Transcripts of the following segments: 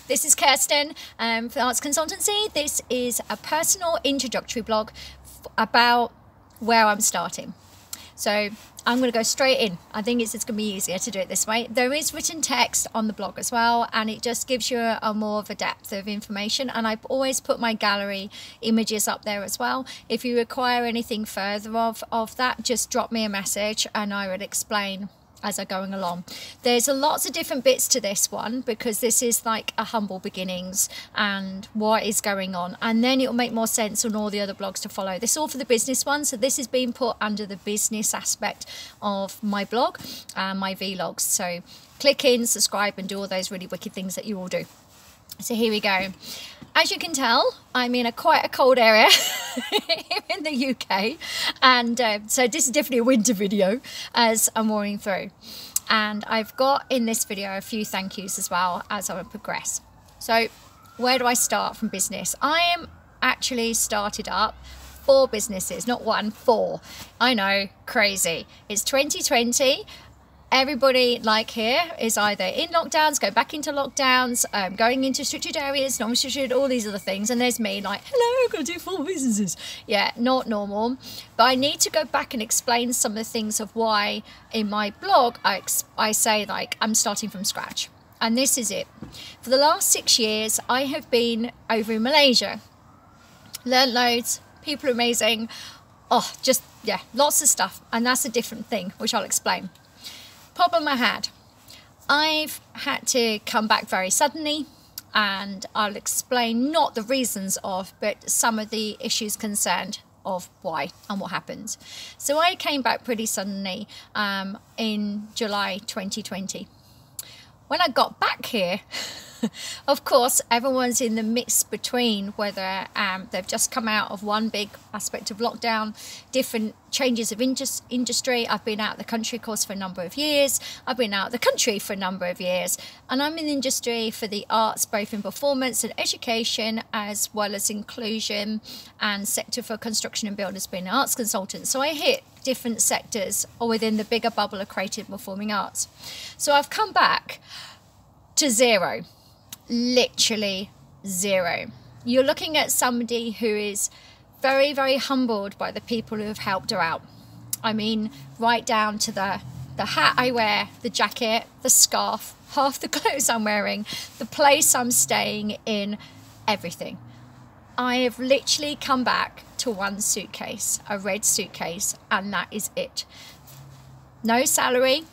This is Kirstin for Arts Consultancy. This is a personal introductory blog about where I'm starting. So I'm going to go straight in. I think it's going to be easier to do it this way. There is written text on the blog as well, and it just gives you a more of a depth of information. And I've always put my gallery images up there as well. If you require anything further of that, just drop me a message and I will explain as I'm going along. There's lots of different bits to this one because this is like a humble beginnings and what is going on, and then it will make more sense on all the other blogs to follow. This is all for the business one, so this is being put under the business aspect of my blog and my vlogs. So click in, subscribe, and do all those really wicked things that you all do. So here we go. As you can tell, I'm in quite a cold area here in the UK, and so this is definitely a winter video as I'm walking through. And I've got in this video a few thank yous as well as I progress. So where do I start from business? I am actually started up 4 businesses, not 1, 4. I know, crazy. It's 2020. Everybody like here is either in lockdowns, go back into lockdowns, going into restricted areas, non-restricted, all these other things. And there's me like, hello, I've got to do 4 businesses. Yeah, not normal. But I need to go back and explain some of the things of why in my blog I say like I'm starting from scratch. And this is it. For the last 6 years, I have been over in Malaysia. Learned loads, people are amazing. Oh, just, yeah, lots of stuff. And that's a different thing, which I'll explain. Problem I've had to come back very suddenly, and I'll explain not the reasons of, but some of the issues concerned of why and what happened. So I came back pretty suddenly in July 2020. When I got back here, of course, everyone's in the mix between whether they've just come out of one big aspect of lockdown, different changes of industry. I've been out of the country, of course, for a number of years. I've been out of the country for a number of years. And I'm in the industry for the arts, both in performance and education, as well as inclusion and sector for construction and builders, being an arts consultant. So I hit different sectors within the bigger bubble of creative performing arts. So I've come back to zero. Literally zero. You're looking at somebody who is very, very humbled by the people who have helped her out. I mean, right down to the hat I wear, the jacket, the scarf, half the clothes I'm wearing, the place I'm staying in, everything. I have literally come back to one suitcase, a red suitcase, and that is it. No salary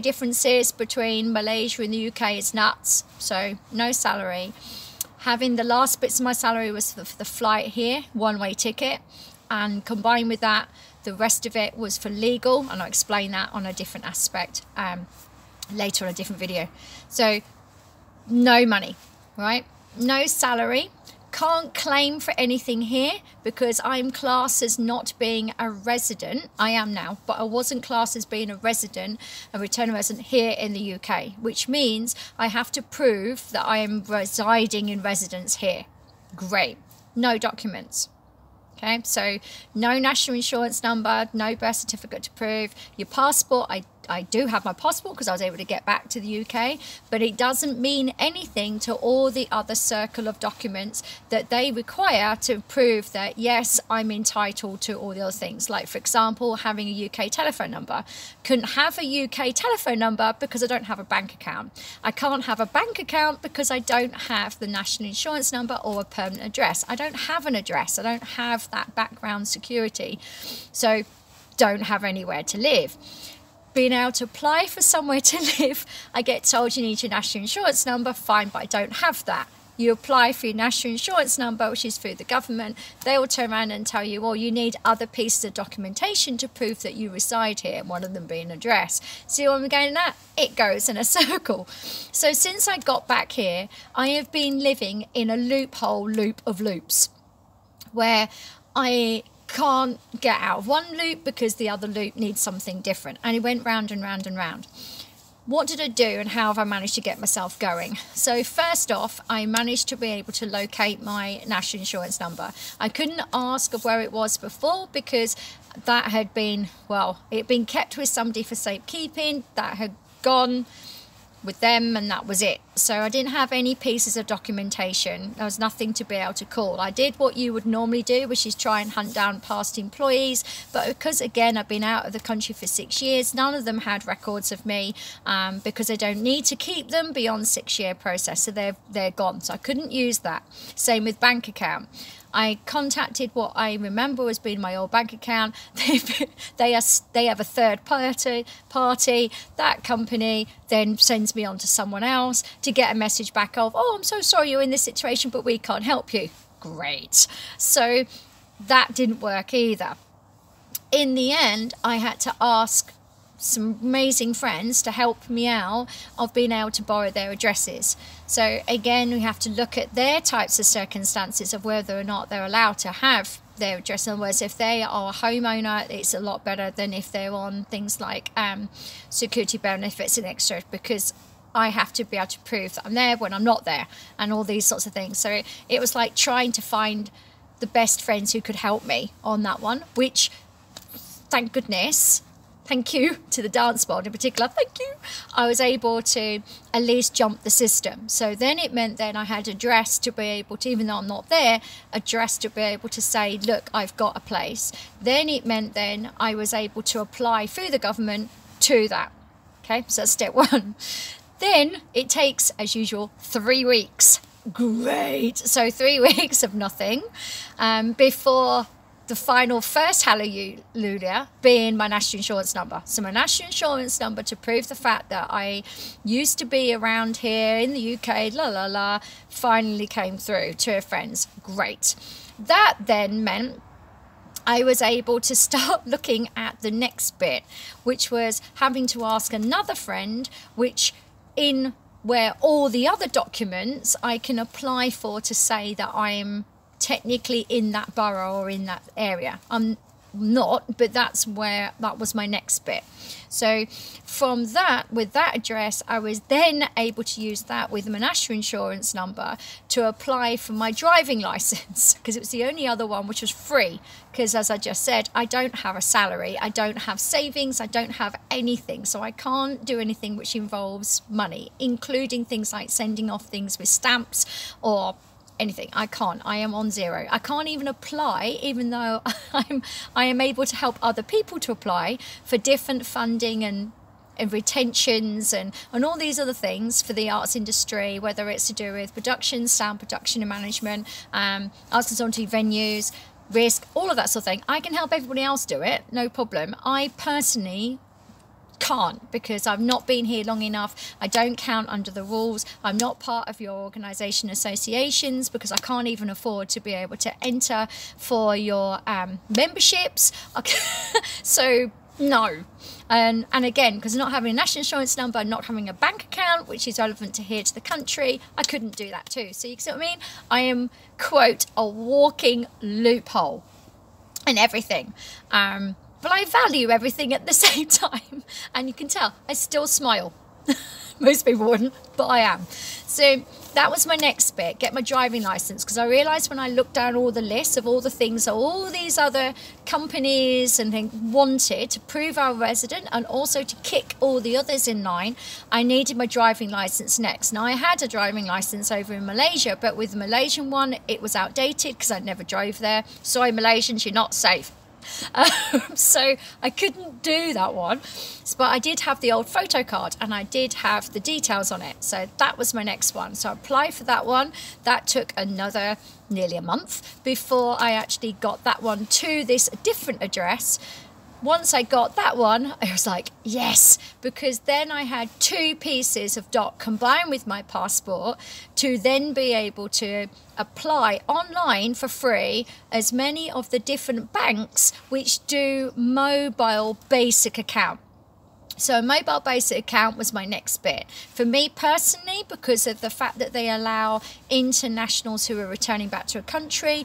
differences between Malaysia and the UK is nuts, so no salary. Having the last bits of my salary was for the flight here, one-way ticket, and combined with that, the rest of it was for legal, and I'll explain that on a different aspect later on a different video. So no money, right? No salary. Can't claim for anything here because I'm classed as not being a resident. I am now, but I wasn't classed as being a resident, a returning resident here in the UK, which means I have to prove that I am residing in residence here. Great. No documents. Okay, so no national insurance number, no birth certificate to prove. Your passport, I do have my passport because I was able to get back to the UK, but it doesn't mean anything to all the other circle of documents that they require to prove that, yes, I'm entitled to all the other things. Like, for example, having a UK telephone number. Couldn't have a UK telephone number because I don't have a bank account. I can't have a bank account because I don't have the national insurance number or a permanent address. I don't have an address. I don't have that background security. So don't have anywhere to live. Being able to apply for somewhere to live, I get told you need your national insurance number. Fine, but I don't have that. You apply for your national insurance number, which is through the government. They will turn around and tell you, well, you need other pieces of documentation to prove that you reside here, one of them being an address. See where I'm going at? It goes in a circle. So since I got back here, I have been living in a loop of loops, where I can't get out of one loop because the other loop needs something different, and it went round and round and round. What did I do and how have I managed to get myself going? So first off, I managed to be able to locate my national insurance number. I couldn't ask of where it was before because that had been, well, it had been kept with somebody for safekeeping. That had gone. with them, and that was it. So I didn't have any pieces of documentation. There was nothing to be able to call. I did what you would normally do, which is try and hunt down past employees, but because again I've been out of the country for 6 years, none of them had records of me, because they don't need to keep them beyond 6-year process, so they're gone. So I couldn't use that. Same with bank account. I contacted what I remember as being my old bank account. They have a third party. That company then sends me on to someone else to get a message back of, oh, I'm so sorry you're in this situation, but we can't help you. Great. So that didn't work either. In the end, I had to ask some amazing friends to help me out of being able to borrow their addresses. So again, we have to look at their types of circumstances of whether or not they're allowed to have their address. In other words, if they are a homeowner, it's a lot better than if they're on things like security benefits and extra, because I have to be able to prove that I'm there when I'm not there and all these sorts of things. So it was like trying to find the best friends who could help me on that one, which thank goodness, thank you to the dance board in particular, thank you, I was able to at least jump the system. So then it meant then I had address to be able to, even though I'm not there, address to be able to say, look, I've got a place. Then it meant then I was able to apply through the government to that. Okay, so that's step one. Then it takes, as usual, 3 weeks. Great. So 3 weeks of nothing before the final first hallelujah being my national insurance number. So my national insurance number to prove the fact that I used to be around here in the UK, finally came through to her friends. Great. That then meant I was able to start looking at the next bit, which was having to ask another friend, which in where all the other documents I can apply for to say that I'm technically in that borough or in that area. I'm not, but that was my next bit. So from that, with that address, I was then able to use that with my national insurance number to apply for my driving license, because it was the only other one which was free, because as I just said, I don't have a salary, I don't have savings, I don't have anything, so I can't do anything which involves money, including things like sending off things with stamps or anything. I can't. I am on zero. I can't even apply, even though I am able to help other people to apply for different funding and retentions and all these other things for the arts industry, whether it's to do with production, sound production and management, arts consultancy, venues, risk, all of that sort of thing. I can help everybody else do it, no problem. I personally can't, because I've not been here long enough. I don't count under the rules. I'm not part of your organisation associations, because I can't even afford to be able to enter for your memberships. So no. And again, because not having a national insurance number, not having a bank account, which is relevant to here to the country, I couldn't do that too. So you see what I mean? I am, quote, a walking loophole and everything. But I value everything at the same time. And you can tell, I still smile. Most people wouldn't, but I am. So that was my next bit, get my driving license. Because I realised when I looked down all the lists of all the things that all these other companies and things wanted to prove our resident and also to kick all the others in line, I needed my driving license next. Now I had a driving license over in Malaysia, but with the Malaysian one, it was outdated because I never drove there. Sorry, Malaysians, you're not safe. So I couldn't do that one, but I did have the old photo card and I did have the details on it, so that was my next one. So I applied for that one. That took another nearly a month before I actually got that one to this different address. Once I got that one, I was like, yes, because then I had 2 pieces of doc combined with my passport to then be able to apply online for free as many of the different banks which do mobile basic account. So a mobile basic account was my next bit. For me personally, because of the fact that they allow internationals who are returning back to a country,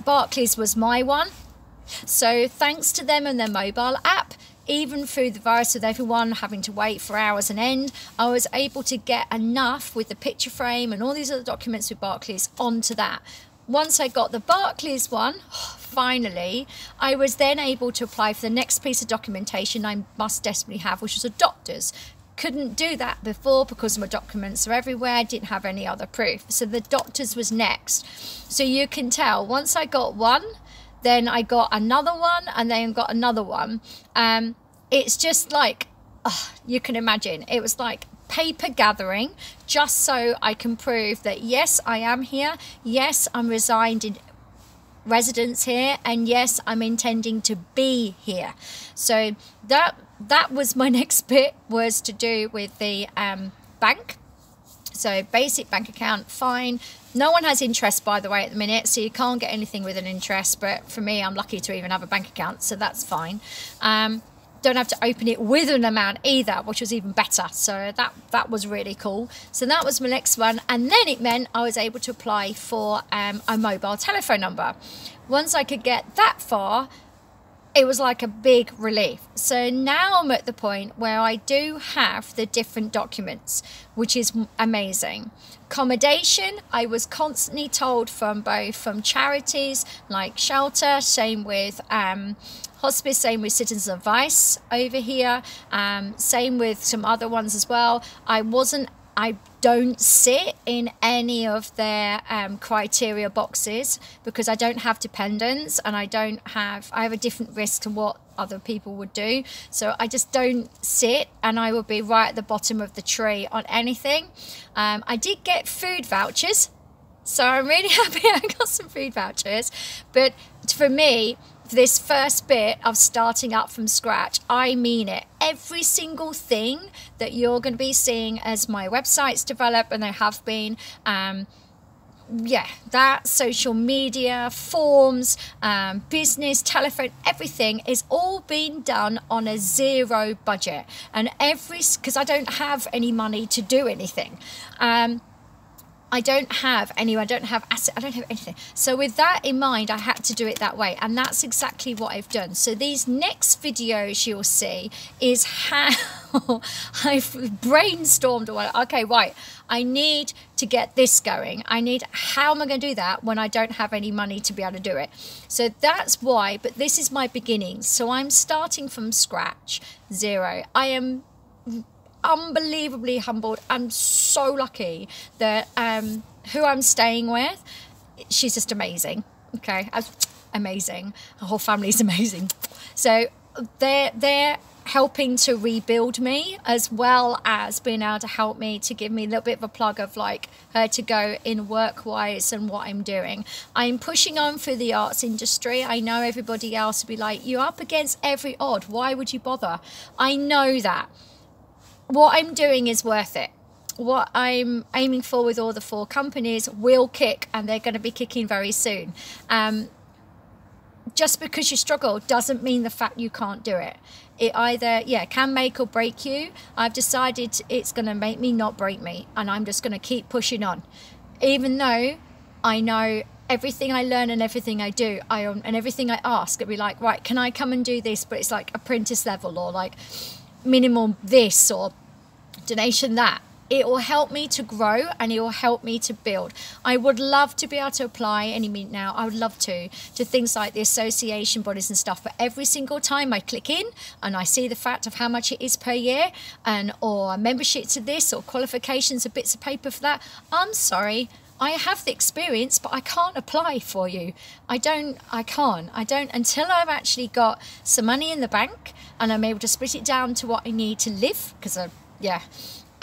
Barclays was my one. So thanks to them and their mobile app, even through the virus with everyone having to wait for hours on end, I was able to get enough with the picture frame and all these other documents with Barclays onto that. Once I got the Barclays one, finally, I was then able to apply for the next piece of documentation I must desperately have, which was a doctor's. couldn't do that before because my documents are everywhere, didn't have any other proof. So the doctor's was next. So you can tell once I got one, then I got another one, and then got another one. It's just like, you can imagine, it was like paper gathering just so I can prove that yes, I am here, yes, I'm resigned in residence here, and yes, I'm intending to be here. So that was my next bit, was to do with the bank. So basic bank account, fine. No one has interest, by the way, at the minute, so you can't get anything with an interest, but for me, I'm lucky to even have a bank account, so that's fine. Don't have to open it with an amount either, which was even better. So that was really cool. So that was my next one. And then it meant I was able to apply for a mobile telephone number. Once I could get that far, it was like a big relief. So now I'm at the point where I do have the different documents, which is amazing. Accommodation, I was constantly told from charities like Shelter, same with hospice, same with Citizens Advice over here, same with some other ones as well. I don't sit in any of their criteria boxes because I don't have dependents, and I have a different risk to what other people would do. So I just don't sit, and I will be right at the bottom of the tree on anything. I did get food vouchers, so I'm really happy I got some food vouchers. But for me, this first bit of starting up from scratch, I mean it. Every single thing that you're going to be seeing as my websites develop, and they have been, that social media, forms, business, telephone, everything is all being done on a zero budget. And because I don't have any money to do anything. I don't have asset, I don't have anything. So with that in mind, I had to do it that way. And that's exactly what I've done. So these next videos you'll see is how I've brainstormed, okay, right, I need to get this going. How am I going to do that when I don't have any money to be able to do it? So that's why, but this is my beginning. So I'm starting from scratch, zero. I am unbelievably humbled. I'm so lucky that who I'm staying with, she's just amazing. Okay, amazing. Her whole family's amazing. So they're helping to rebuild me, as well as being able to help me, to give me a little bit of a plug of like her to go in work wise and what I'm doing. I'm pushing on through the arts industry. I know everybody else will be like, you're up against every odd, why would you bother? I know that what I'm doing is worth it. What I'm aiming for with all the 4 companies will kick, and they're going to be kicking very soon. Just because you struggle doesn't mean the fact you can't do it. It either, can make or break you. I've decided it's going to make me, not break me, and I'm just going to keep pushing on. Even though I know everything I learn and everything I do, and everything I ask, it'll be like, right, can I come and do this? But it's like apprentice level, or like minimum this, or donation that. It will help me to grow, and it will help me to build. I would love to be able to apply any minute now. I would love to things like the association bodies and stuff. But every single time I click in and I see the fact of how much it is per year, or membership to this, or qualifications, or bits of paper for that, I'm sorry, I have the experience, but I can't apply for you. I can't until I've actually got some money in the bank and I'm able to split it down to what I need to live, because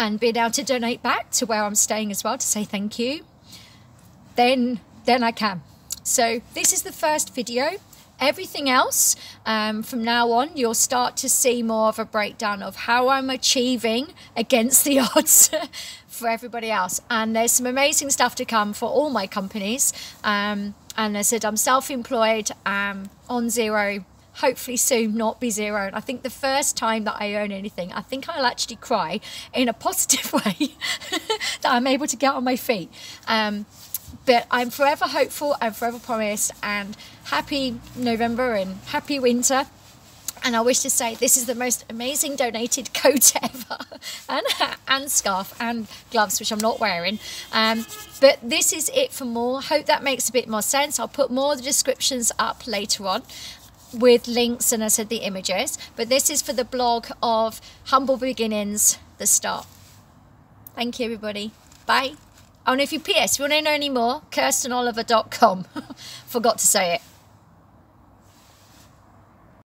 and being able to donate back to where I'm staying as well, to say thank you, then I can. So this is the first video. Everything else, from now on, you'll start to see more of a breakdown of how I'm achieving against the odds for everybody else. And there's some amazing stuff to come for all my companies. And I said, I'm self-employed, on zero, hopefully soon not be zero. And I think the first time that I own anything, I think I'll actually cry in a positive way that I'm able to get on my feet. But I'm forever hopeful and forever promised, and happy November and happy winter. And I wish to say this is the most amazing donated coat ever, and scarf and gloves, which I'm not wearing. But this is it for more. Hope that makes a bit more sense. I'll put more of the descriptions up later on. with links and I said the images, but this is for the blog of Humble Beginnings, the start. Thank you, everybody. Bye. Oh, and if you want to know any more, KirstinOliver.com. Forgot to say it.